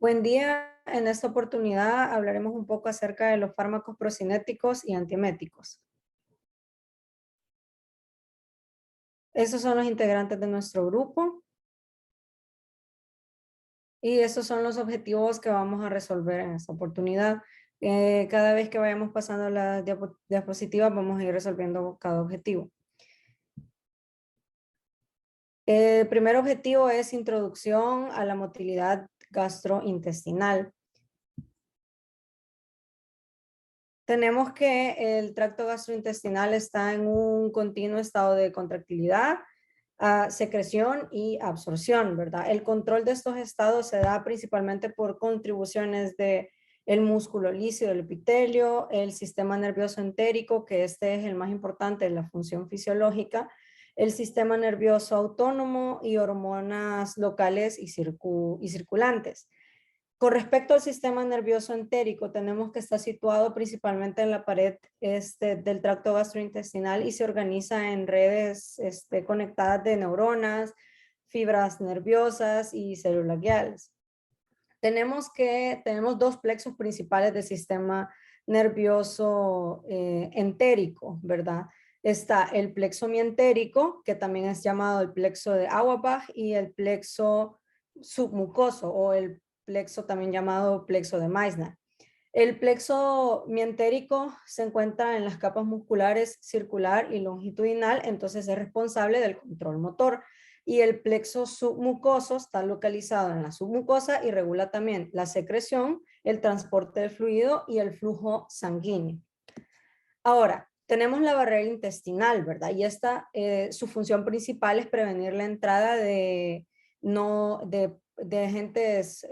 Buen día. En esta oportunidad hablaremos un poco acerca de los fármacos procinéticos y antieméticos. Esos son los integrantes de nuestro grupo y esos son los objetivos que vamos a resolver en esta oportunidad. Cada vez que vayamos pasando las diapositivas vamos a ir resolviendo cada objetivo. El primer objetivo es introducción a la motilidad gastrointestinal. Tenemos que el tracto gastrointestinal está en un continuo estado de contractilidad, secreción y absorción, ¿verdad? El control de estos estados se da principalmente por contribuciones de el músculo liso del epitelio, el sistema nervioso entérico, que este es el más importante en la función fisiológica, el sistema nervioso autónomo y hormonas locales y circulantes. Con respecto al sistema nervioso entérico, tenemos que está situado principalmente en la pared del tracto gastrointestinal y se organiza en redes conectadas de neuronas, fibras nerviosas y células guiales. Tenemos dos plexos principales del sistema nervioso entérico, ¿verdad? Está el plexo mientérico, que también es llamado el plexo de Auerbach, y el plexo submucoso o el plexo también llamado plexo de Meissner. El plexo mientérico se encuentra en las capas musculares circular y longitudinal, entonces es responsable del control motor. Y el plexo submucoso está localizado en la submucosa y regula también la secreción, el transporte del fluido y el flujo sanguíneo. Ahora, tenemos la barrera intestinal, ¿verdad? Y esta, su función principal es prevenir la entrada de agentes,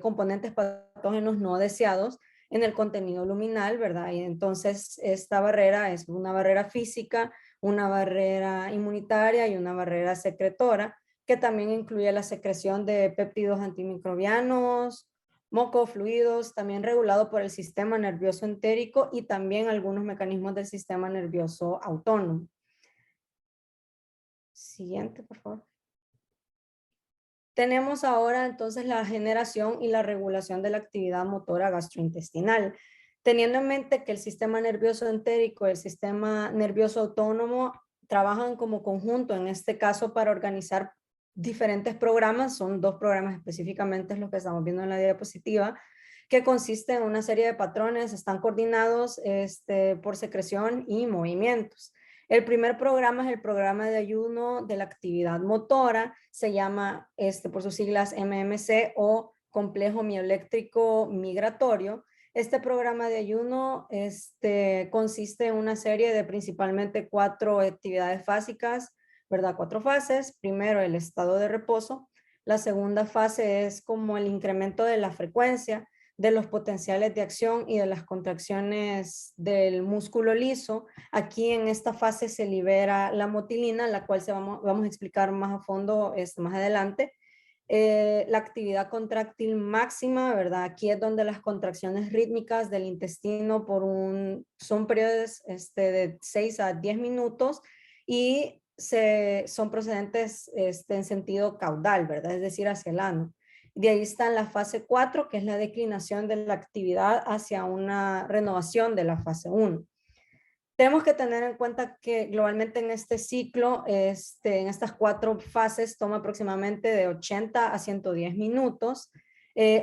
componentes patógenos no deseados en el contenido luminal, ¿verdad? Y entonces esta barrera es una barrera física, una barrera inmunitaria y una barrera secretora, que también incluye la secreción de péptidos antimicrobianos, moco, fluidos, también regulado por el sistema nervioso entérico y también algunos mecanismos del sistema nervioso autónomo. Siguiente, por favor. Tenemos ahora entonces la generación y la regulación de la actividad motora gastrointestinal, teniendo en mente que el sistema nervioso entérico y el sistema nervioso autónomo trabajan como conjunto, en este caso para organizar diferentes programas, son dos programas específicamente los que estamos viendo en la diapositiva, que consiste en una serie de patrones, están coordinados por secreción y movimientos. El primer programa es el programa de ayuno de la actividad motora, se llama por sus siglas MMC o complejo mioeléctrico migratorio. Este programa de ayuno consiste en una serie de principalmente 4 actividades básicas, ¿verdad? 4 fases. Primero, el estado de reposo. La segunda fase es como el incremento de la frecuencia, de los potenciales de acción y de las contracciones del músculo liso. Aquí en esta fase se libera la motilina, la cual vamos a explicar más a fondo más adelante. La actividad contráctil máxima, ¿verdad? Aquí es donde las contracciones rítmicas del intestino son periodos de 6 a 10 minutos y son procedentes en sentido caudal, ¿verdad? Es decir, hacia el ano. De ahí está en la fase 4, que es la declinación de la actividad hacia una renovación de la fase 1. Tenemos que tener en cuenta que globalmente en este ciclo, en estas 4 fases, toma aproximadamente de 80 a 110 minutos.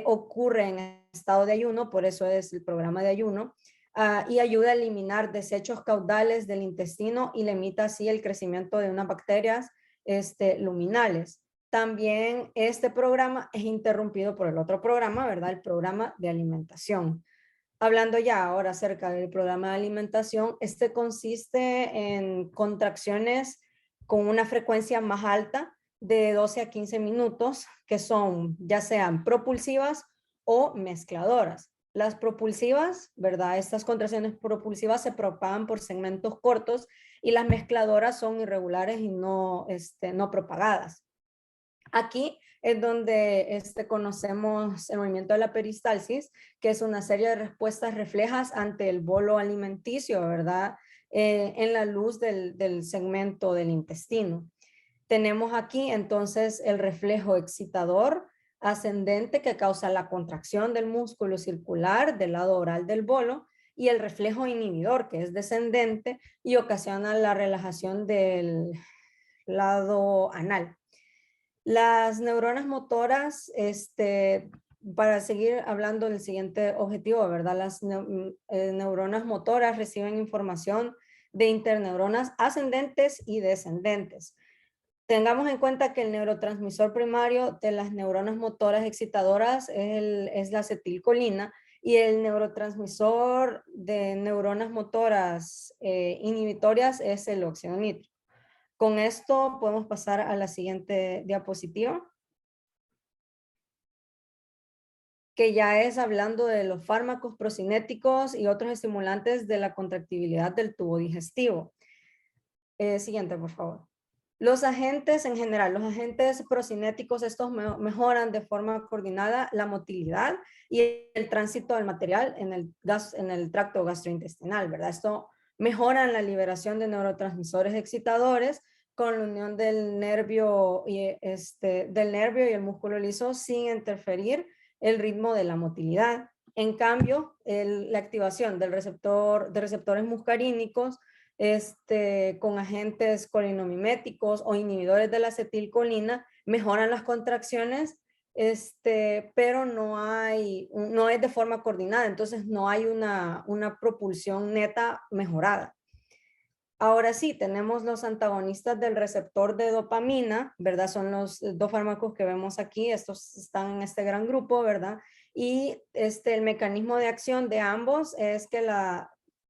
Ocurre en estado de ayuno, por eso es el programa de ayuno, y ayuda a eliminar desechos caudales del intestino y limita así el crecimiento de unas bacterias luminales. También este programa es interrumpido por el otro programa, ¿verdad? El programa de alimentación. Hablando ya ahora acerca del programa de alimentación, este consiste en contracciones con una frecuencia más alta de 12 a 15 minutos, que son ya sean propulsivas o mezcladoras. Las propulsivas, ¿verdad? Estas contracciones propulsivas se propagan por segmentos cortos y las mezcladoras son irregulares y no propagadas. Aquí es donde conocemos el movimiento de la peristalsis, que es una serie de respuestas reflejas ante el bolo alimenticio, ¿verdad? En la luz del segmento del intestino. Tenemos aquí entonces el reflejo excitador, ascendente que causa la contracción del músculo circular del lado oral del bolo, y el reflejo inhibidor que es descendente y ocasiona la relajación del lado anal. Las neuronas motoras, para seguir hablando del siguiente objetivo, ¿verdad? Las neuronas motoras reciben información de interneuronas ascendentes y descendentes. Tengamos en cuenta que el neurotransmisor primario de las neuronas motoras excitadoras es la acetilcolina, y el neurotransmisor de neuronas motoras inhibitorias es el óxido nítrico. Con esto podemos pasar a la siguiente diapositiva, que ya es hablando de los fármacos procinéticos y otros estimulantes de la contractibilidad del tubo digestivo. Siguiente, por favor. Los agentes en general, los agentes procinéticos, estos mejoran de forma coordinada la motilidad y el tránsito del material en el tracto gastrointestinal, ¿verdad? Esto mejora la liberación de neurotransmisores excitadores con la unión del nervio y el músculo liso sin interferir el ritmo de la motilidad. En cambio, la activación de receptores muscarínicos con agentes colinomiméticos o inhibidores de la acetilcolina mejoran las contracciones, pero no es de forma coordinada, entonces no hay una propulsión neta mejorada. Ahora sí, tenemos los antagonistas del receptor de dopamina, ¿verdad? Son los dos fármacos que vemos aquí, estos están en este gran grupo, ¿verdad? Y el mecanismo de acción de ambos es que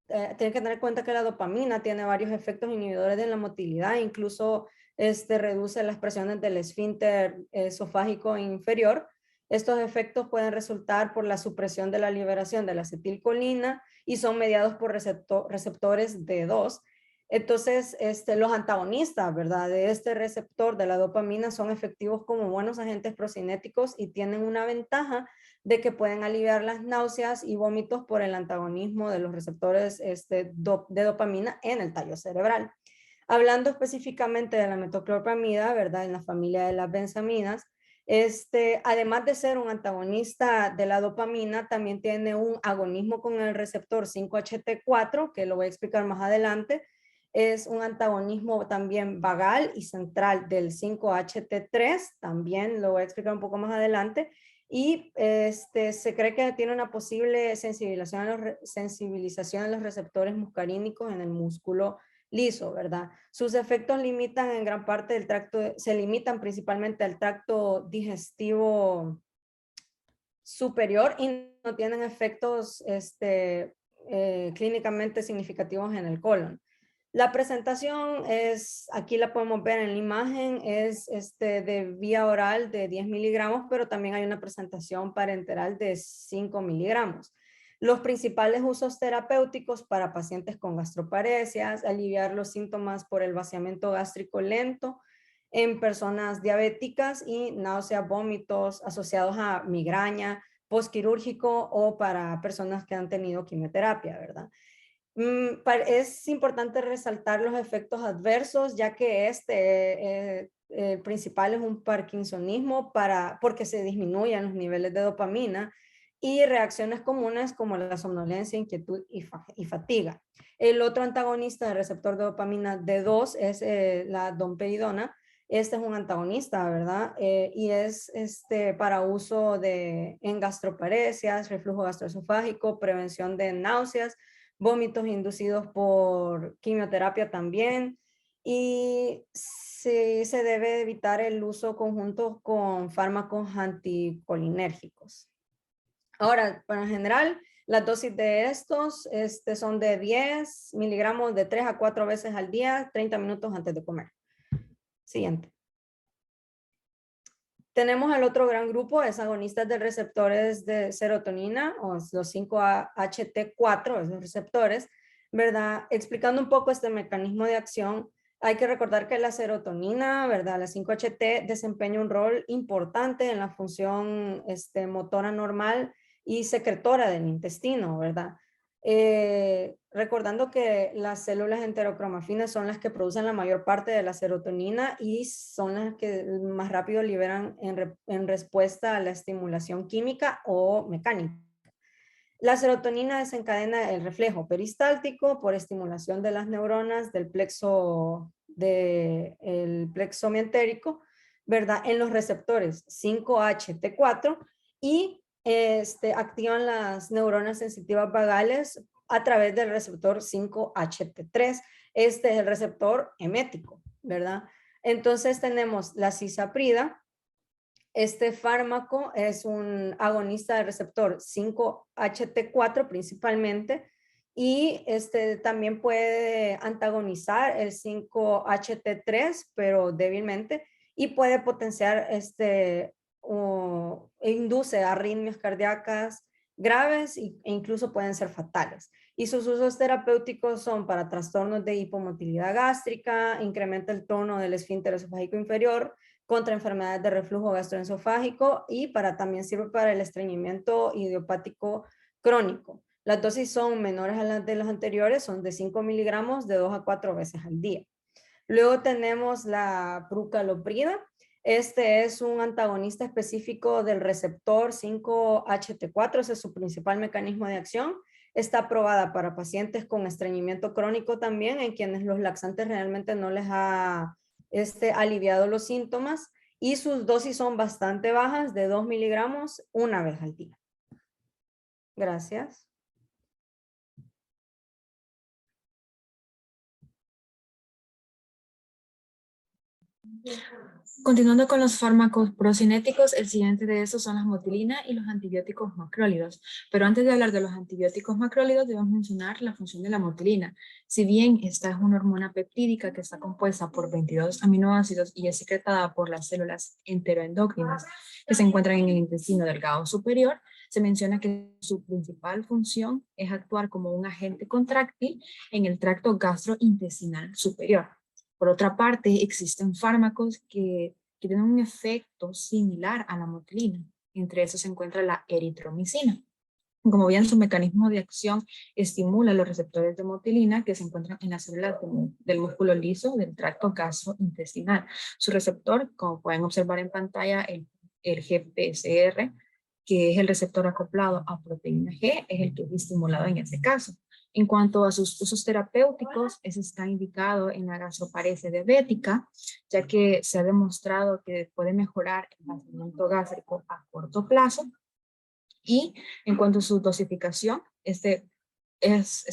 tienen que tener en cuenta que la dopamina tiene varios efectos inhibidores de la motilidad, incluso reduce las presiones del esfínter esofágico inferior. Estos efectos pueden resultar por la supresión de la liberación de la acetilcolina y son mediados por receptores D2. Entonces, los antagonistas, ¿verdad? De este receptor de la dopamina son efectivos como buenos agentes procinéticos y tienen una ventaja de que pueden aliviar las náuseas y vómitos por el antagonismo de los receptores de dopamina en el tallo cerebral. Hablando específicamente de la metoclopramida, ¿verdad? En la familia de las benzaminas, además de ser un antagonista de la dopamina, también tiene un agonismo con el receptor 5-HT4, que lo voy a explicar más adelante. Es un antagonismo también vagal y central del 5-HT3, también lo voy a explicar un poco más adelante. Y se cree que tiene una posible sensibilización de los receptores muscarínicos en el músculo liso, ¿verdad? Sus efectos limitan en gran parte del tracto, se limitan principalmente al tracto digestivo superior y no tienen efectos clínicamente significativos en el colon. La presentación es, aquí la podemos ver en la imagen, es de vía oral de 10 miligramos, pero también hay una presentación parenteral de 5 miligramos. Los principales usos terapéuticos para pacientes con gastroparesias, aliviar los síntomas por el vaciamiento gástrico lento en personas diabéticas y náuseas, vómitos asociados a migraña, postquirúrgico o para personas que han tenido quimioterapia, ¿verdad? Es importante resaltar los efectos adversos, ya que el principal es un parkinsonismo porque se disminuyen los niveles de dopamina, y reacciones comunes como la somnolencia, inquietud y fatiga. El otro antagonista del receptor de dopamina D2 es la domperidona. Este es un antagonista, ¿verdad? Y es para uso en gastroparesias, reflujo gastroesofágico, prevención de náuseas, vómitos inducidos por quimioterapia también, y se debe evitar el uso conjunto con fármacos anticolinérgicos. Ahora, en general, las dosis de estos son de 10 miligramos de 3 a 4 veces al día, 30 minutos antes de comer. Siguiente. Tenemos el otro gran grupo, es agonistas de receptores de serotonina, o los 5-HT4, esos receptores, ¿verdad? Explicando un poco este mecanismo de acción, hay que recordar que la serotonina, ¿verdad? La 5-HT desempeña un rol importante en la función motora normal y secretora del intestino, ¿verdad? recordando que las células enterocromafinas son las que producen la mayor parte de la serotonina y son las que más rápido liberan en respuesta a la estimulación química o mecánica. La serotonina desencadena el reflejo peristáltico por estimulación de las neuronas del plexo, el plexo mientérico, ¿verdad? En los receptores 5-HT4 y activan las neuronas sensitivas vagales a través del receptor 5-HT3. Este es el receptor emético, ¿verdad? Entonces tenemos la cisaprida. Este fármaco es un agonista del receptor 5-HT4 principalmente y también puede antagonizar el 5-HT3, pero débilmente, y puede potenciar induce arritmias cardíacas graves e incluso pueden ser fatales. Y sus usos terapéuticos son para trastornos de hipomotilidad gástrica, incrementa el tono del esfínter esofágico inferior, contra enfermedades de reflujo gastroesofágico y también sirve para el estreñimiento idiopático crónico. Las dosis son menores a las de las anteriores, son de 5 miligramos de 2 a 4 veces al día. Luego tenemos la prucaloprida. Este es un antagonista específico del receptor 5-HT4, ese es su principal mecanismo de acción. Está aprobada para pacientes con estreñimiento crónico también, en quienes los laxantes realmente no les ha aliviado los síntomas, y sus dosis son bastante bajas, de 2 miligramos una vez al día. Gracias. Continuando con los fármacos procinéticos, el siguiente de estos son las motilina y los antibióticos macrólidos. Pero antes de hablar de los antibióticos macrólidos, debemos mencionar la función de la motilina. Si bien esta es una hormona peptídica que está compuesta por 22 aminoácidos y es secretada por las células enteroendocrinas que se encuentran en el intestino delgado superior, se menciona que su principal función es actuar como un agente contráctil en el tracto gastrointestinal superior. Por otra parte, existen fármacos que tienen un efecto similar a la motilina. Entre esos se encuentra la eritromicina. Como bien, su mecanismo de acción estimula los receptores de motilina que se encuentran en las células del músculo liso del tracto gastrointestinal. Su receptor, como pueden observar en pantalla, el GPCR, que es el receptor acoplado a proteína G, es el que es estimulado en este caso. En cuanto a sus usos terapéuticos, ese está indicado en la gastroparesia diabética, ya que se ha demostrado que puede mejorar el vaciamiento gástrico a corto plazo. Y en cuanto a su dosificación, está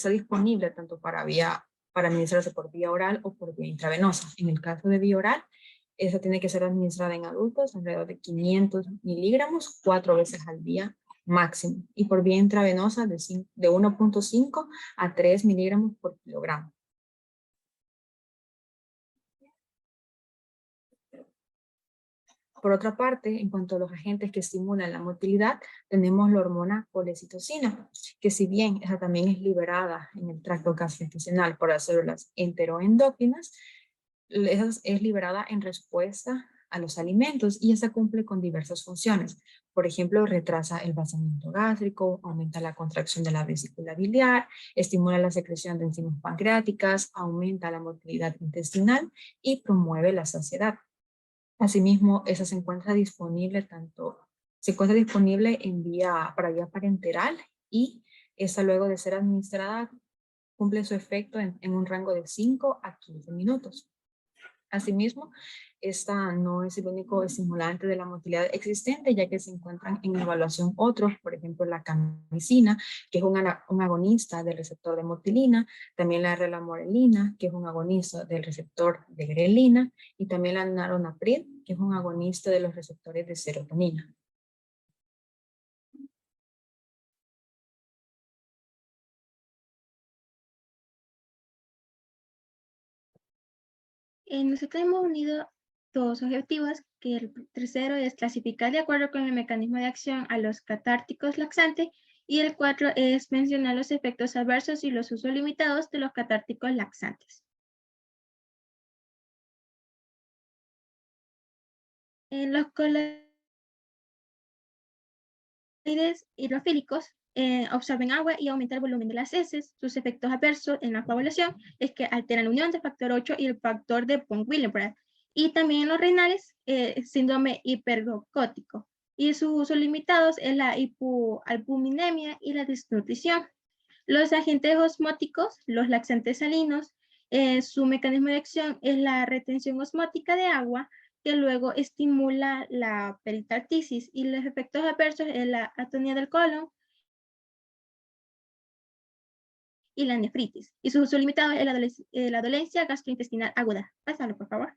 disponible tanto para administrarse por vía oral o por vía intravenosa. En el caso de vía oral, esa tiene que ser administrada en adultos alrededor de 500 miligramos 4 veces al día máximo, y por vía intravenosa de 1.5 a 3 miligramos por kilogramo. Por otra parte, en cuanto a los agentes que estimulan la motilidad, tenemos la hormona colecitocina, que si bien esa también es liberada en el tracto gastrointestinal por las células enteroendocrinas, esa es liberada en respuesta a los alimentos y esa cumple con diversas funciones. Por ejemplo, retrasa el vaciamiento gástrico, aumenta la contracción de la vesícula biliar, estimula la secreción de enzimas pancreáticas, aumenta la motilidad intestinal y promueve la saciedad. Asimismo, esa se encuentra disponible para vía parenteral, y esa, luego de ser administrada, cumple su efecto en un rango de 5 a 15 minutos. Asimismo, esta no es el único estimulante de la motilidad existente, ya que se encuentran en evaluación otros, por ejemplo, la camicina, que es un agonista del receptor de motilina, también la relamorelina, que es un agonista del receptor de grelina, y también la naronaprid, que es un agonista de los receptores de serotonina. Nosotros hemos unido dos objetivos, que el tercero es clasificar de acuerdo con el mecanismo de acción a los catárticos laxantes, y el 4 es mencionar los efectos adversos y los usos limitados de los catárticos laxantes. En los coloides hidrofílicos absorben agua y aumenta el volumen de las heces. Sus efectos adversos en la coagulación es que alteran la unión del factor 8 y el factor de von Willebrand. Y también en los renales, síndrome hiperglucótico. Y sus usos limitados es la hipoalbuminemia y la desnutrición. Los agentes osmóticos, los laxantes salinos, su mecanismo de acción es la retención osmótica de agua, que luego estimula la peristaltisis, y los efectos adversos es la atonía del colon y la nefritis. Y su uso limitado es la dolencia gastrointestinal aguda. Pásalo, por favor.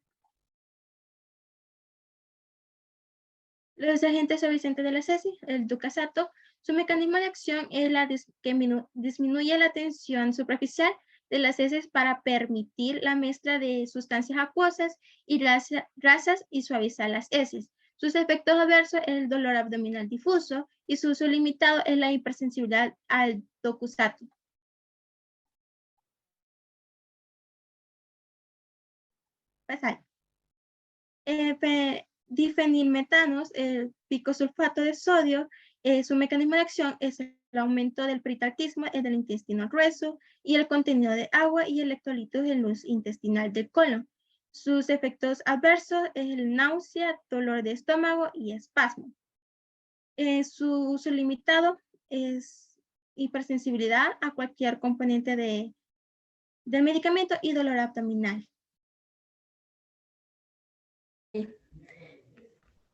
Los agentes suavizantes de la heces, el ducasato, su mecanismo de acción es que disminuye la tensión superficial de las heces para permitir la mezcla de sustancias acuosas y grasas y suavizar las heces. Sus efectos adversos es el dolor abdominal difuso y su uso limitado es la hipersensibilidad al docusato. Pasar. Difenilmetanos, el picosulfato de sodio, su mecanismo de acción es el aumento del peristaltismo del intestino grueso y el contenido de agua y electrolitos en luz intestinal del colon. Sus efectos adversos es el náusea, dolor de estómago y espasmo. Su uso limitado es hipersensibilidad a cualquier componente del medicamento y dolor abdominal.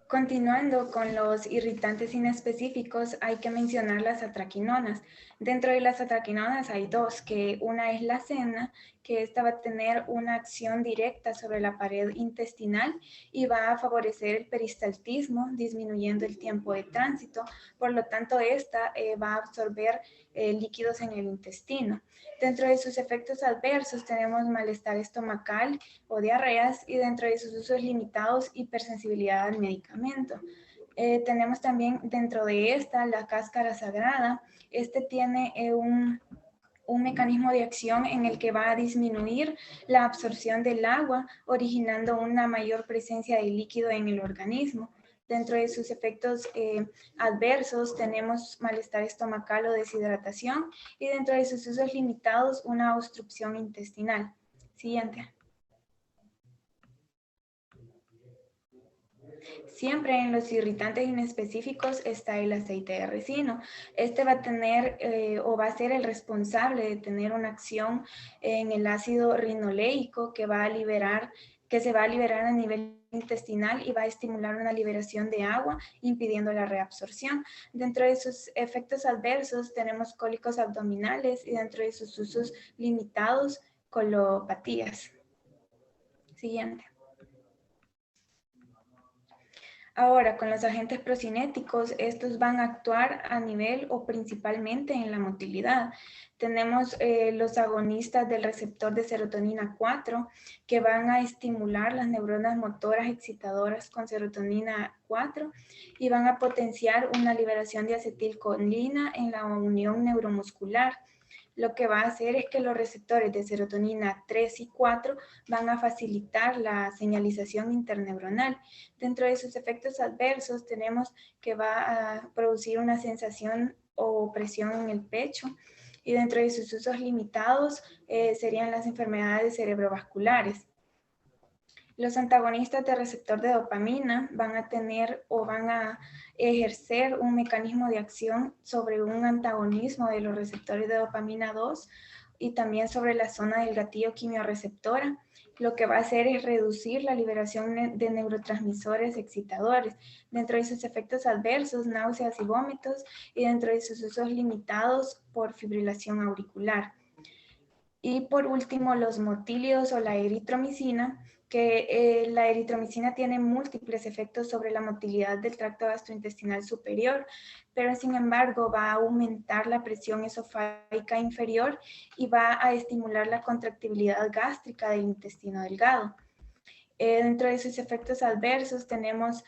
Continuando con los irritantes inespecíficos, hay que mencionar las atraquinonas. Dentro de las atraquinonas hay dos, que una es la cena, que esta va a tener una acción directa sobre la pared intestinal y va a favorecer el peristaltismo, disminuyendo el tiempo de tránsito. Por lo tanto, esta va a absorber líquidos en el intestino. Dentro de sus efectos adversos tenemos malestar estomacal o diarreas, y dentro de sus usos limitados, hipersensibilidad al medicamento. Tenemos también dentro de esta la cáscara sagrada. Este tiene un mecanismo de acción en el que va a disminuir la absorción del agua, originando una mayor presencia de líquido en el organismo. Dentro de sus efectos adversos tenemos malestar estomacal o deshidratación, y dentro de sus usos limitados, una obstrucción intestinal. Siguiente. Siempre en los irritantes inespecíficos está el aceite de ricino. Este va a tener o va a ser el responsable de tener una acción en el ácido rinoleico que se va a liberar a nivel intestinal y va a estimular una liberación de agua, impidiendo la reabsorción. Dentro de sus efectos adversos tenemos cólicos abdominales, y dentro de sus usos limitados, colopatías. Siguiente. Ahora, con los agentes procinéticos, estos van a actuar a nivel o principalmente en la motilidad. Tenemos los agonistas del receptor de serotonina 4, que van a estimular las neuronas motoras excitadoras con serotonina 4 y van a potenciar una liberación de acetilcolina en la unión neuromuscular. Lo que va a hacer es que los receptores de serotonina 3 y 4 van a facilitar la señalización interneuronal. Dentro de sus efectos adversos tenemos que va a producir una sensación o presión en el pecho, y dentro de sus usos limitados serían las enfermedades cerebrovasculares. Los antagonistas de receptor de dopamina van a tener o van a ejercer un mecanismo de acción sobre un antagonismo de los receptores de dopamina 2 y también sobre la zona del gatillo quimiorreceptora. Lo que va a hacer es reducir la liberación de neurotransmisores excitadores. Dentro de sus efectos adversos, náuseas y vómitos, y dentro de sus usos limitados por fibrilación auricular. Y por último, los motílidos o la eritromicina, que la eritromicina tiene múltiples efectos sobre la motilidad del tracto gastrointestinal superior, pero sin embargo va a aumentar la presión esofágica inferior y va a estimular la contractibilidad gástrica del intestino delgado. Dentro de sus efectos adversos tenemos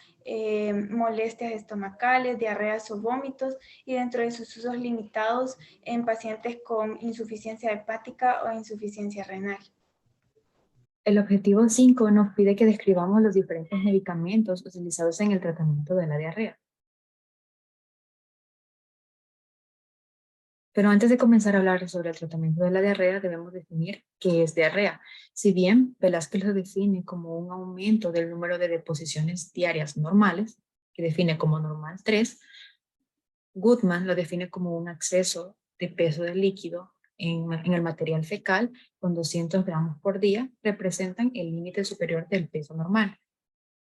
molestias estomacales, diarreas o vómitos, y dentro de sus usos limitados en pacientes con insuficiencia hepática o insuficiencia renal. El objetivo 5 nos pide que describamos los diferentes medicamentos utilizados en el tratamiento de la diarrea. Pero antes de comenzar a hablar sobre el tratamiento de la diarrea, debemos definir qué es diarrea. Si bien Velázquez lo define como un aumento del número de deposiciones diarias normales, que define como normal 3, Goodman lo define como un exceso de peso de líquido en el material fecal con 200 gramos por día representan el límite superior del peso normal.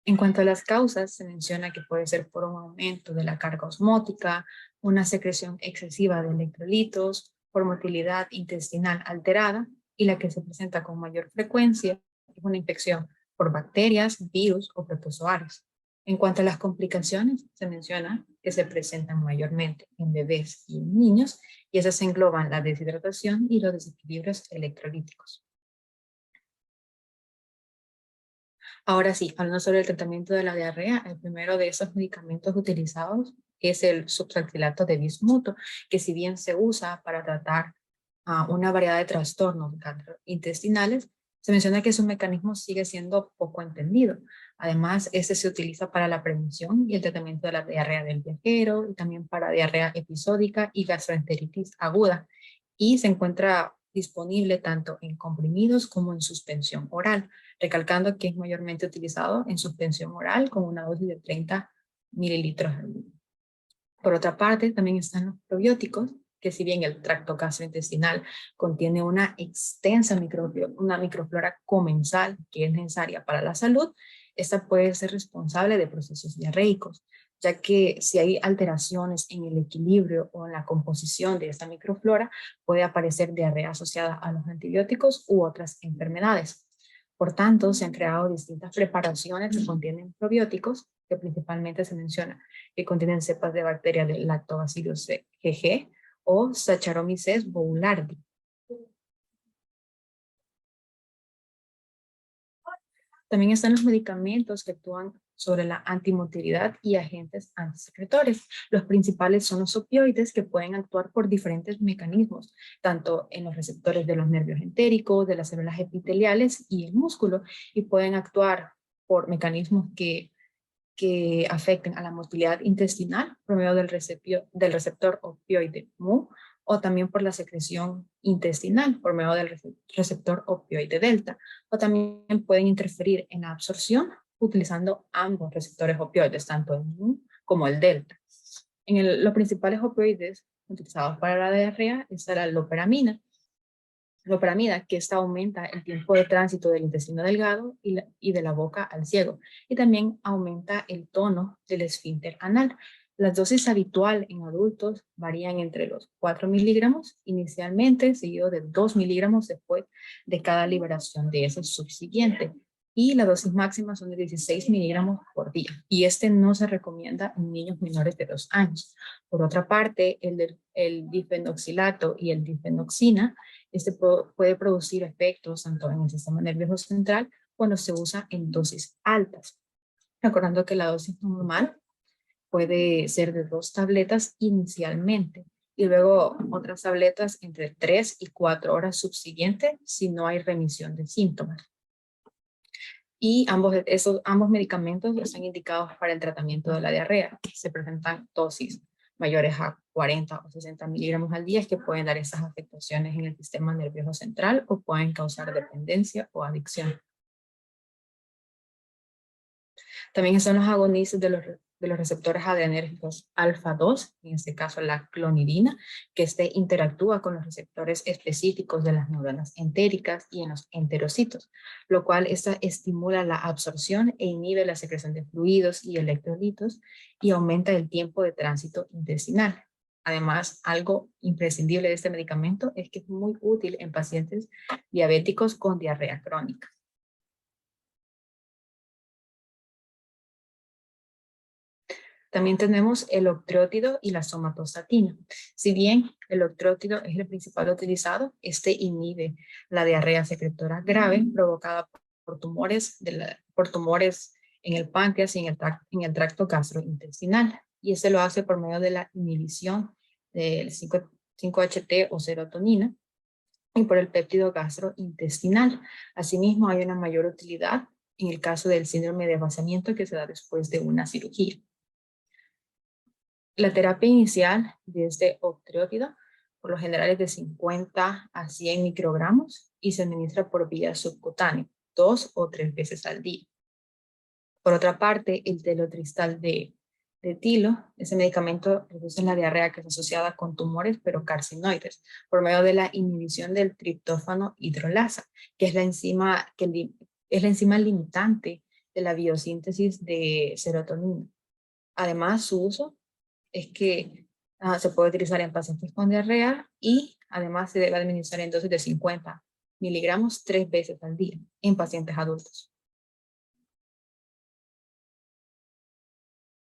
En cuanto a las causas, se menciona que puede ser por un aumento de la carga osmótica, una secreción excesiva de electrolitos, por motilidad intestinal alterada, y la que se presenta con mayor frecuencia es una infección por bacterias, virus o protozoarios. En cuanto a las complicaciones, se menciona que se presentan mayormente en bebés y en niños, y esas engloban la deshidratación y los desequilibrios electrolíticos. Ahora sí, hablando sobre el tratamiento de la diarrea, el primero de esos medicamentos utilizados es el succinilacto de bismuto, que si bien se usa para tratar una variedad de trastornos gastrointestinales, se menciona que su mecanismo sigue siendo poco entendido. Además, este se utiliza para la prevención y el tratamiento de la diarrea del viajero y también para diarrea episódica y gastroenteritis aguda. Y se encuentra disponible tanto en comprimidos como en suspensión oral, recalcando que es mayormente utilizado en suspensión oral con una dosis de 30 mililitros al día. Por otra parte, también están los probióticos, que si bien el tracto gastrointestinal contiene una extensa microflora comensal que es necesaria para la salud, esta puede ser responsable de procesos diarreicos, ya que si hay alteraciones en el equilibrio o en la composición de esta microflora, puede aparecer diarrea asociada a los antibióticos u otras enfermedades. Por tanto, se han creado distintas preparaciones que contienen probióticos, que principalmente se menciona que contienen cepas de bacterias del Lactobacillus GG o Saccharomyces boulardii. También están los medicamentos que actúan sobre la antimotilidad y agentes antisecretores. Los principales son los opioides, que pueden actuar por diferentes mecanismos, tanto en los receptores de los nervios entéricos, de las células epiteliales y el músculo, y pueden actuar por mecanismos que afecten a la motilidad intestinal por medio del receptor opioide Mu, o también por la secreción intestinal por medio del receptor opioide delta, o también pueden interferir en la absorción utilizando ambos receptores opioides, tanto el Mu como el delta. Los principales opioides utilizados para la diarrea está la loperamida, que esta aumenta el tiempo de tránsito del intestino delgado y de la boca al ciego, y también aumenta el tono del esfínter anal. Las dosis habitual en adultos varían entre los 4 miligramos inicialmente, seguido de 2 miligramos después de cada liberación de ese subsiguiente, y la dosis máxima son de 16 miligramos por día, y este no se recomienda en niños menores de 2 años. Por otra parte, el difenoxilato y el difenoxina, puede producir efectos tanto en el sistema nervioso central cuando se usa en dosis altas. Recordando que la dosis normal puede ser de 2 tabletas inicialmente y luego otras tabletas entre 3 y 4 horas subsiguientes si no hay remisión de síntomas. Y ambos medicamentos están indicados para el tratamiento de la diarrea. Se presentan dosis mayores a 40 o 60 miligramos al día que pueden dar esas afectaciones en el sistema nervioso central o pueden causar dependencia o adicción. También están los agonistas de los receptores adrenérgicos alfa 2, en este caso la clonidina, que interactúa con los receptores específicos de las neuronas entéricas y en los enterocitos, lo cual estimula la absorción e inhibe la secreción de fluidos y electrolitos y aumenta el tiempo de tránsito intestinal. Además, algo imprescindible de este medicamento es que es muy útil en pacientes diabéticos con diarrea crónica. También tenemos el octreótido y la somatostatina. Si bien el octreótido es el principal utilizado, este inhibe la diarrea secretora grave provocada por tumores en el páncreas y en el tracto gastrointestinal. Y este lo hace por medio de la inhibición del 5-HT o serotonina y por el péptido gastrointestinal. Asimismo, hay una mayor utilidad en el caso del síndrome de vaciamiento que se da después de una cirugía. La terapia inicial de este octreótido por lo general es de 50 a 100 microgramos y se administra por vía subcutánea, 2 o 3 veces al día. Por otra parte, el telotristal de etilo, ese medicamento reduce la diarrea que es asociada con tumores pero carcinoides por medio de la inhibición del triptófano hidrolasa, que es la enzima, es la enzima limitante de la biosíntesis de serotonina. Además, su uso es que se puede utilizar en pacientes con diarrea y además se debe administrar en dosis de 50 miligramos 3 veces al día en pacientes adultos.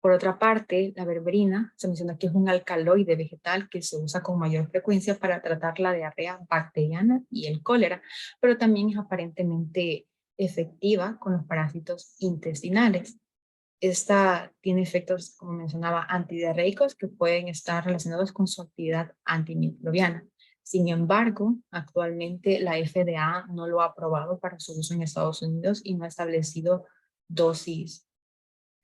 Por otra parte, la berberina se menciona que es un alcaloide vegetal que se usa con mayor frecuencia para tratar la diarrea bacteriana y el cólera, pero también es aparentemente efectiva con los parásitos intestinales. Esta tiene efectos, como mencionaba, antidiarreicos que pueden estar relacionados con su actividad antimicrobiana. Sin embargo, actualmente la FDA no lo ha aprobado para su uso en Estados Unidos y no ha establecido dosis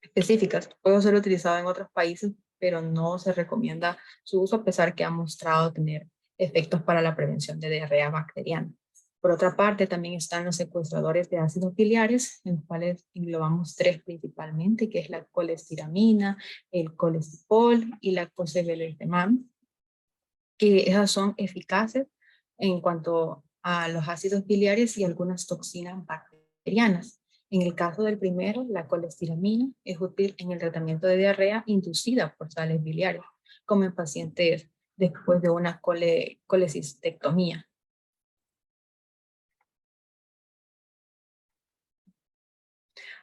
específicas. Puede ser utilizado en otros países, pero no se recomienda su uso a pesar que ha mostrado tener efectos para la prevención de diarrea bacteriana. Por otra parte, también están los secuestradores de ácidos biliares, en los cuales englobamos 3 principalmente, que es la colestiramina, el colestipol y la cosebelertemam, que esas son eficaces en cuanto a los ácidos biliares y algunas toxinas bacterianas. En el caso del primero, la colestiramina es útil en el tratamiento de diarrea inducida por sales biliares, como en pacientes después de una colecistectomía.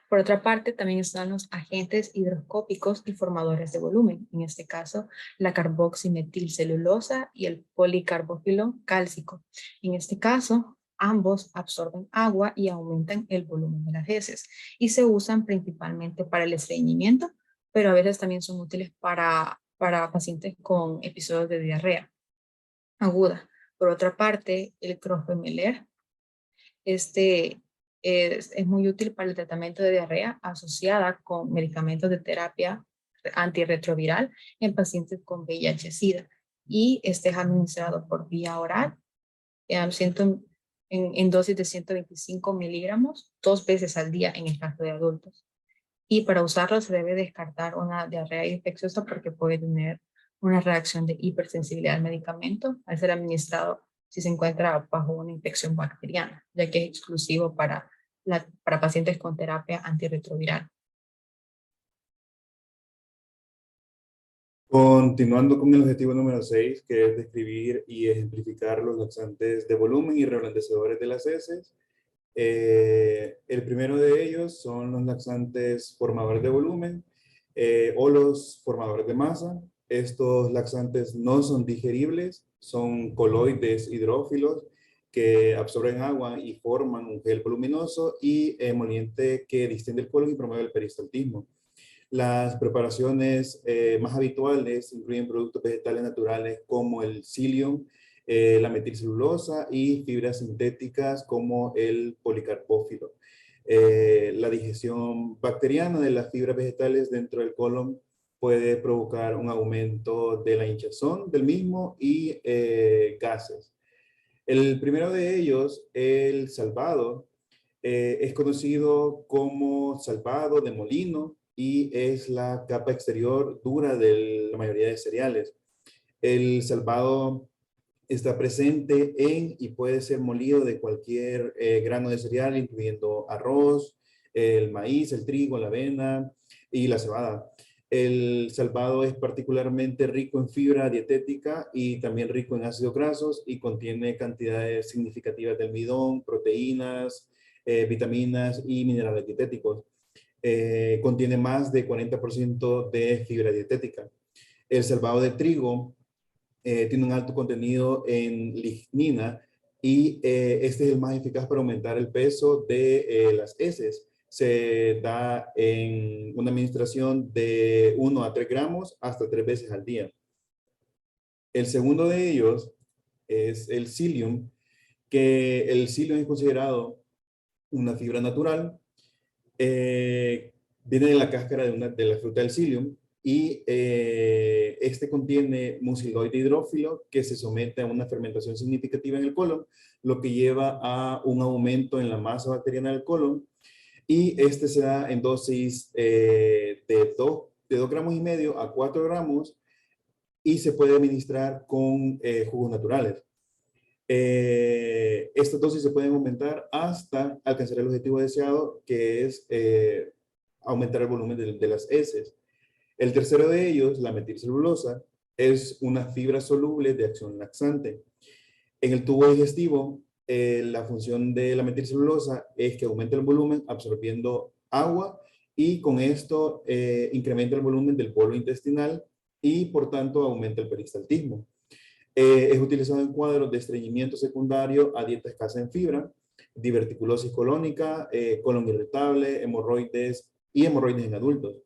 Por otra parte, también están los agentes hidroscópicos y formadores de volumen, en este caso la carboximetilcelulosa y el policarbófilo cálcico. En este caso, ambos absorben agua y aumentan el volumen de las heces y se usan principalmente para el estreñimiento, pero a veces también son útiles para pacientes con episodios de diarrea aguda. Por otra parte, el crofelemer, es muy útil para el tratamiento de diarrea asociada con medicamentos de terapia antirretroviral en pacientes con VIH-Sida y es administrado por vía oral en dosis de 125 miligramos 2 veces al día en el caso de adultos. Y para usarlo se debe descartar una diarrea infecciosa porque puede tener una reacción de hipersensibilidad al medicamento al ser administrado si se encuentra bajo una infección bacteriana, ya que es exclusivo para pacientes con terapia antirretroviral. Continuando con el objetivo número 6, que es describir y ejemplificar los laxantes de volumen y reblandecedores de las heces. El primero de ellos son los laxantes formadores de volumen o los formadores de masa. Estos laxantes no son digeribles, son coloides hidrófilos que absorben agua y forman un gel voluminoso y emoliente que distiende el colon y promueve el peristaltismo. Las preparaciones más habituales incluyen productos vegetales naturales como el psyllium, la metilcelulosa y fibras sintéticas como el policarbófilo. La digestión bacteriana de las fibras vegetales dentro del colon puede provocar un aumento de la hinchazón del mismo y gases. El primero de ellos, el salvado, es conocido como salvado de molino y es la capa exterior dura de la mayoría de cereales. El salvado está presente en y puede ser molido de cualquier grano de cereal, incluyendo arroz, el maíz, el trigo, la avena y la cebada. El salvado es particularmente rico en fibra dietética y también rico en ácidos grasos y contiene cantidades significativas de almidón, proteínas, vitaminas y minerales dietéticos. Contiene más de 40% de fibra dietética. El salvado de trigo tiene un alto contenido en lignina y este es el más eficaz para aumentar el peso de las heces. Se da en una administración de 1 a 3 gramos hasta 3 veces al día. El segundo de ellos es el psyllium, que el psyllium es considerado una fibra natural. Viene de la cáscara de la fruta del psyllium y este contiene muciloide hidrófilo que se somete a una fermentación significativa en el colon, lo que lleva a un aumento en la masa bacteriana del colon, y este se da en dosis de 2,5 gramos a 4 gramos y se puede administrar con jugos naturales. Estas dosis se pueden aumentar hasta alcanzar el objetivo deseado, que es aumentar el volumen de las heces. El tercero de ellos, la metilcelulosa, es una fibra soluble de acción laxante. En el tubo digestivo, la función de la metilcelulosa es que aumenta el volumen absorbiendo agua y con esto incrementa el volumen del bolo intestinal y por tanto aumenta el peristaltismo. Es utilizado en cuadros de estreñimiento secundario a dieta escasa en fibra, diverticulosis colónica, colon irritable, hemorroides y hemorroides en adultos.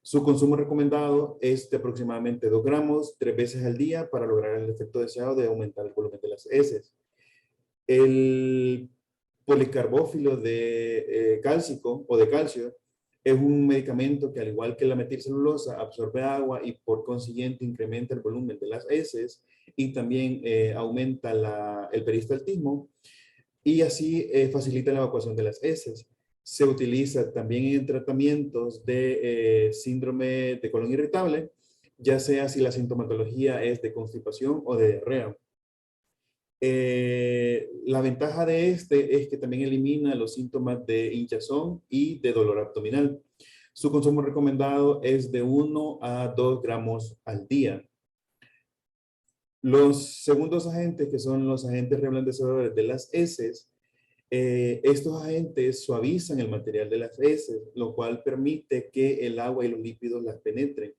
Su consumo recomendado es de aproximadamente 2 gramos 3 veces al día para lograr el efecto deseado de aumentar el volumen de las heces. El policarbófilo de cálcico o de calcio es un medicamento que, al igual que la metilcelulosa, absorbe agua y por consiguiente incrementa el volumen de las heces y también aumenta el peristaltismo y así facilita la evacuación de las heces. Se utiliza también en tratamientos de síndrome de colon irritable, ya sea si la sintomatología es de constipación o de diarrea. La ventaja de este es que también elimina los síntomas de hinchazón y de dolor abdominal. Su consumo recomendado es de 1 a 2 gramos al día. Los segundos agentes, que son los agentes reblandecedores de las heces, estos agentes suavizan el material de las heces, lo cual permite que el agua y los lípidos las penetren.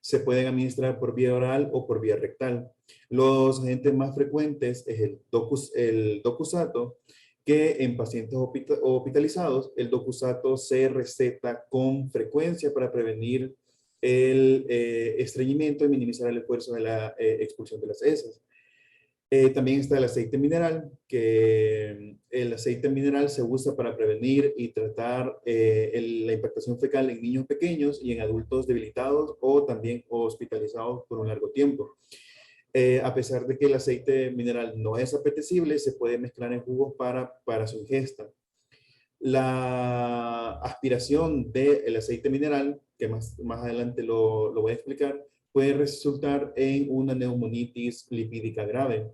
Se pueden administrar por vía oral o por vía rectal. Los agentes más frecuentes es el docusato, que en pacientes hospitalizados, el docusato se receta con frecuencia para prevenir el estreñimiento y minimizar el esfuerzo de la expulsión de las heces. También está el aceite mineral, que el aceite mineral se usa para prevenir y tratar la impactación fecal en niños pequeños y en adultos debilitados o también hospitalizados por un largo tiempo. A pesar de que el aceite mineral no es apetecible, se puede mezclar en jugos para su ingesta. La aspiración del aceite mineral, que más adelante lo voy a explicar, puede resultar en una neumonitis lipídica grave.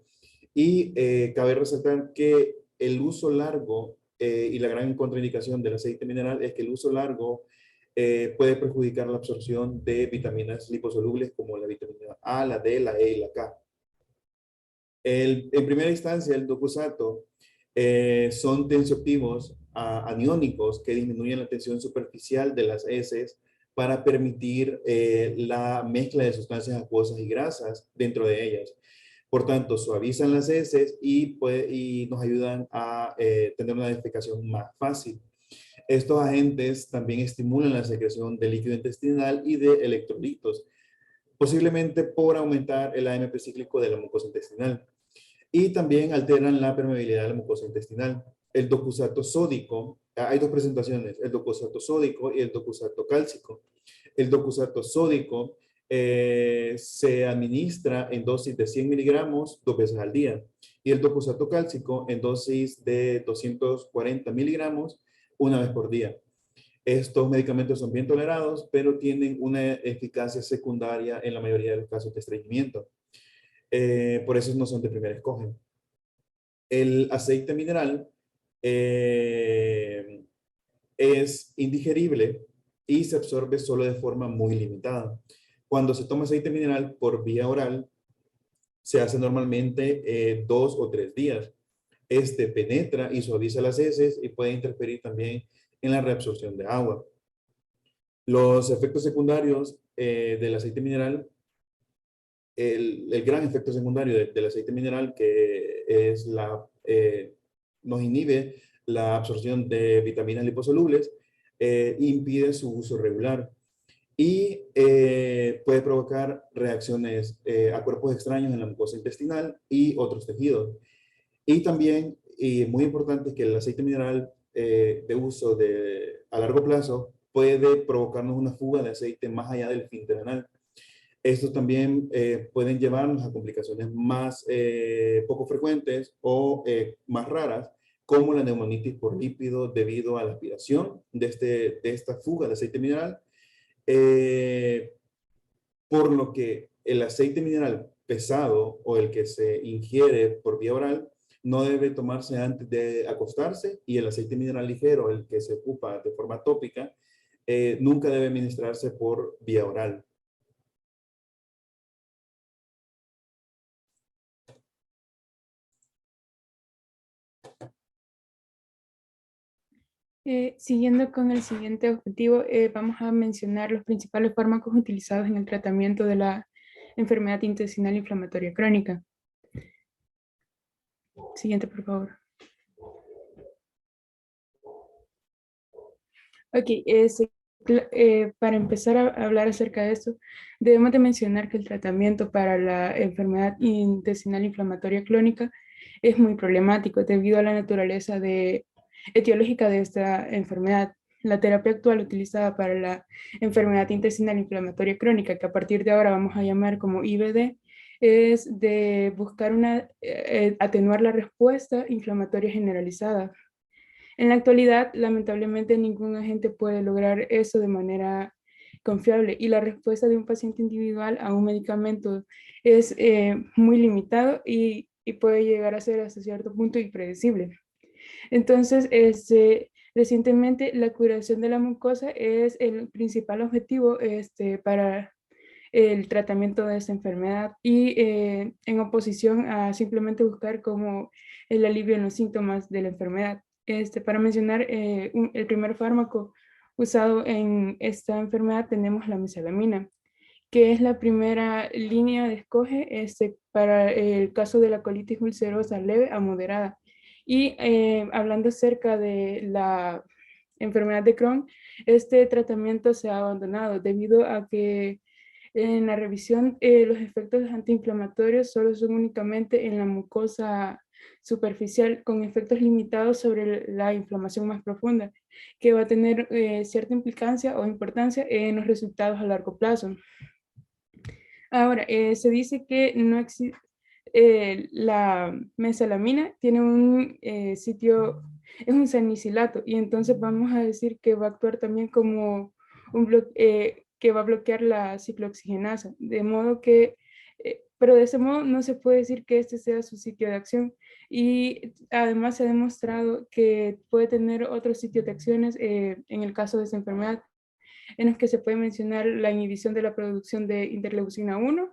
Y cabe resaltar que el uso largo y la gran contraindicación del aceite mineral es que el uso largo puede perjudicar la absorción de vitaminas liposolubles como la vitamina A, la D, la E y la K. En primera instancia, el docusato son tensioactivos aniónicos que disminuyen la tensión superficial de las heces para permitir la mezcla de sustancias acuosas y grasas dentro de ellas. Por tanto, suavizan las heces y nos ayudan a tener una defecación más fácil. Estos agentes también estimulan la secreción de líquido intestinal y de electrolitos, posiblemente por aumentar el AMP cíclico de la mucosa intestinal. Y también alteran la permeabilidad de la mucosa intestinal. El docusato sódico, hay dos presentaciones, el docusato sódico y el docusato cálcico. El docusato sódico se administra en dosis de 100 miligramos 2 veces al día y el docusato cálcico en dosis de 240 miligramos una vez por día. Estos medicamentos son bien tolerados, pero tienen una eficacia secundaria en la mayoría de los casos de estreñimiento. Por eso no son de primera escoge. El aceite mineral es indigerible y se absorbe solo de forma muy limitada. Cuando se toma aceite mineral por vía oral, se hace normalmente 2 o 3 días. Este penetra y suaviza las heces y puede interferir también en la reabsorción de agua. Los efectos secundarios del aceite mineral, el gran efecto secundario del aceite mineral, que es nos inhibe la absorción de vitaminas liposolubles, impide su uso regular y puede provocar reacciones a cuerpos extraños en la mucosa intestinal y otros tejidos. Y también, y muy importante, que el aceite mineral de uso a largo plazo puede provocarnos una fuga de aceite más allá del esfínter anal. Estos también pueden llevarnos a complicaciones más poco frecuentes o más raras, como la neumonitis por lípido debido a la aspiración de esta fuga de aceite mineral, por lo que el aceite mineral pesado o el que se ingiere por vía oral no debe tomarse antes de acostarse, y el aceite mineral ligero, el que se ocupa de forma tópica, nunca debe administrarse por vía oral. Siguiendo con el siguiente objetivo, vamos a mencionar los principales fármacos utilizados en el tratamiento de la enfermedad intestinal inflamatoria crónica. Siguiente, por favor. Ok, para empezar a hablar acerca de esto, debemos de mencionar que el tratamiento para la enfermedad intestinal inflamatoria crónica es muy problemático debido a la naturaleza etiológica de esta enfermedad. La terapia actual utilizada para la enfermedad intestinal inflamatoria crónica, que a partir de ahora vamos a llamar como IBD, es de buscar atenuar la respuesta inflamatoria generalizada. En la actualidad, lamentablemente, ningún agente puede lograr eso de manera confiable, y la respuesta de un paciente individual a un medicamento es muy limitado y puede llegar a ser hasta cierto punto impredecible. Entonces, recientemente la curación de la mucosa es el principal objetivo para el tratamiento de esta enfermedad, y en oposición a simplemente buscar como el alivio en los síntomas de la enfermedad. Para mencionar el primer fármaco usado en esta enfermedad, tenemos la mesalamina, que es la primera línea de escoge para el caso de la colitis ulcerosa leve a moderada. Y hablando acerca de la enfermedad de Crohn, este tratamiento se ha abandonado debido a que en la revisión los efectos antiinflamatorios solo son únicamente en la mucosa superficial, con efectos limitados sobre la inflamación más profunda, que va a tener cierta implicancia o importancia en los resultados a largo plazo. Ahora, se dice que no existe, la mesalamina tiene un sitio, es un salicilato, y entonces vamos a decir que va a actuar también como que va a bloquear la ciclooxigenasa, de modo que, pero de ese modo no se puede decir que este sea su sitio de acción, y además se ha demostrado que puede tener otros sitios de acciones en el caso de esta enfermedad, en los que se puede mencionar la inhibición de la producción de interleucina 1,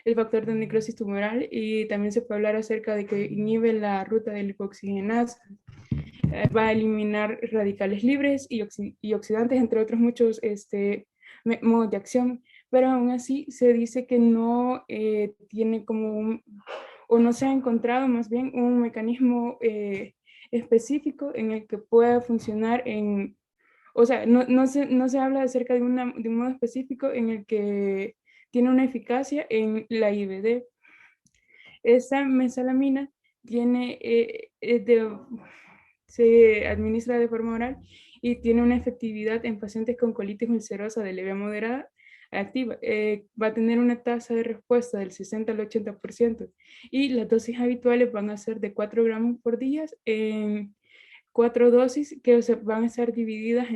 el factor de necrosis tumoral, y también se puede hablar acerca de que inhibe la ruta de lipoxigenasa, va a eliminar radicales libres y oxidantes, entre otros muchos modos de acción, pero aún así se dice que no tiene como o no se ha encontrado más bien un mecanismo específico en el que pueda funcionar o sea, no se habla acerca de un modo específico en el que tiene una eficacia en la IBD. Esta mesalamina se administra de forma oral y tiene una efectividad en pacientes con colitis ulcerosa de leve a moderada activa. Va a tener una tasa de respuesta del 60 al 80%, y las dosis habituales van a ser de 4 gramos por día en 4 dosis que van a estar divididas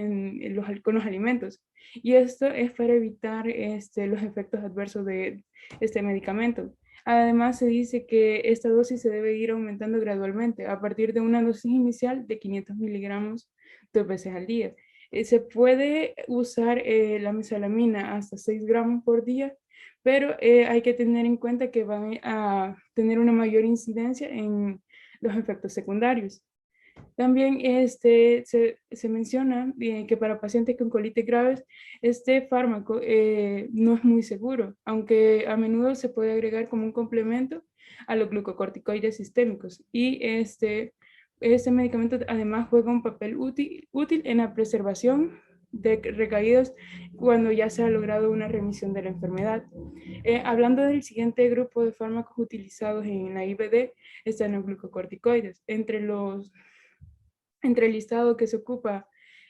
con los alimentos. Y esto es para evitar los efectos adversos de este medicamento. Además, se dice que esta dosis se debe ir aumentando gradualmente a partir de una dosis inicial de 500 miligramos 2 veces al día. Se puede usar la mesalamina hasta 6 gramos por día, pero hay que tener en cuenta que van a tener una mayor incidencia en los efectos secundarios. También se menciona que para pacientes con colitis graves, este fármaco no es muy seguro, aunque a menudo se puede agregar como un complemento a los glucocorticoides sistémicos. Y este medicamento además juega un papel útil en la preservación de recaídas cuando ya se ha logrado una remisión de la enfermedad. Hablando del siguiente grupo de fármacos utilizados en la IBD, están los glucocorticoides. Entre el listado que se ocupa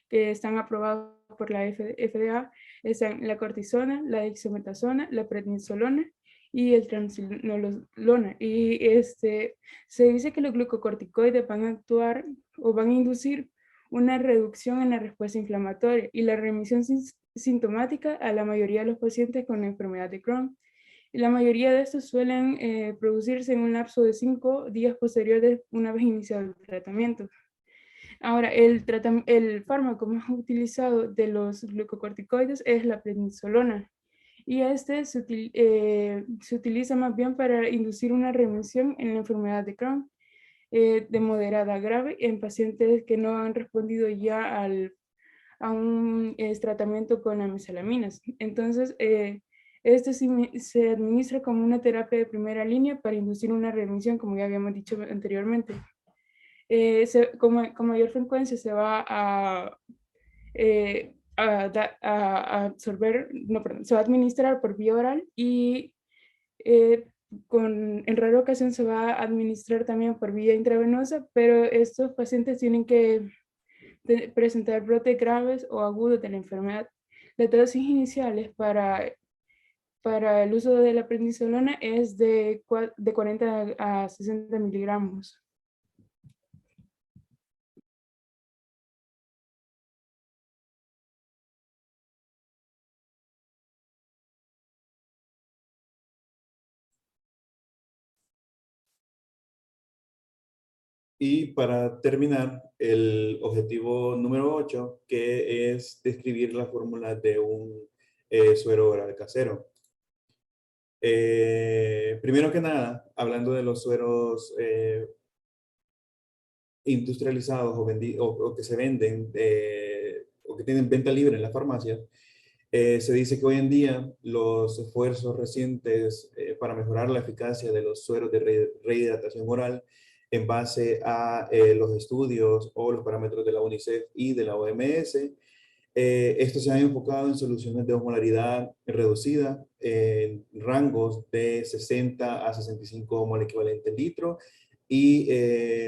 que están aprobados por la FDA están la cortisona, la dexametasona, la prednisolona y el transnolona. Y se dice que los glucocorticoides van a actuar o van a inducir una reducción en la respuesta inflamatoria y la remisión sintomática a la mayoría de los pacientes con la enfermedad de Crohn. Y la mayoría de estos suelen producirse en un lapso de 5 días posteriores una vez iniciado el tratamiento. Ahora, el fármaco más utilizado de los glucocorticoides es la prednisolona. Y se utiliza más bien para inducir una remisión en la enfermedad de Crohn de moderada a grave en pacientes que no han respondido ya a un tratamiento con amisalaminas. Entonces, se administra como una terapia de primera línea para inducir una remisión, como ya habíamos dicho anteriormente. Con mayor frecuencia se va se va a administrar por vía oral y en rara ocasión se va a administrar también por vía intravenosa, pero estos pacientes tienen que presentar brotes graves o agudos de la enfermedad. Las dosis iniciales para el uso de la prednisolona es de 40 a 60 miligramos. Y para terminar, el objetivo número 8, que es describir la fórmula de un suero oral casero. Primero que nada, hablando de los sueros industrializados o que se venden o que tienen venta libre en la farmacia, se dice que hoy en día los esfuerzos recientes para mejorar la eficacia de los sueros de rehidratación oral en base a los estudios o los parámetros de la UNICEF y de la OMS, estos se han enfocado en soluciones de osmolaridad reducida en rangos de 60 a 65 mol equivalente litro y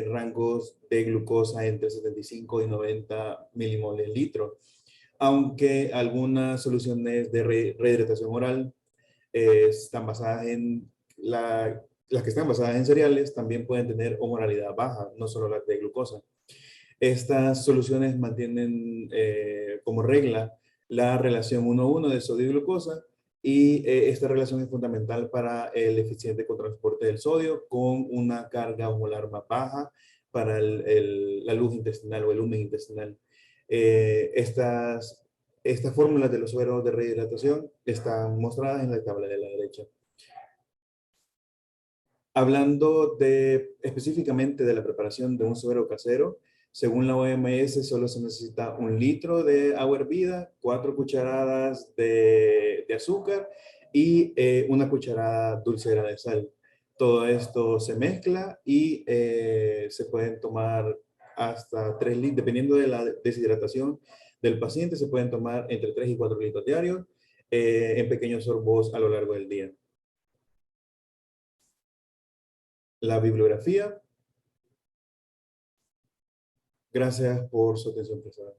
rangos de glucosa entre 75 y 90 milimoles litro. Aunque algunas soluciones de rehidratación oral están basadas en las que están basadas en cereales también pueden tener osmolaridad baja, no solo las de glucosa. Estas soluciones mantienen como regla la relación 1:1 de sodio y glucosa y esta relación es fundamental para el eficiente cotransporte del sodio con una carga osmolar más baja para la luz intestinal o el lumen intestinal. Estas fórmulas de los sueros de rehidratación están mostradas en la tabla de la derecha. Hablando específicamente de la preparación de un suero casero, según la OMS solo se necesita 1 litro de agua hervida, 4 cucharadas de azúcar y 1 cucharada dulcera de sal. Todo esto se mezcla y se pueden tomar hasta 3 litros, dependiendo de la deshidratación del paciente, se pueden tomar entre 3 y 4 litros diarios en pequeños sorbos a lo largo del día. La bibliografía. Gracias por su atención prestada.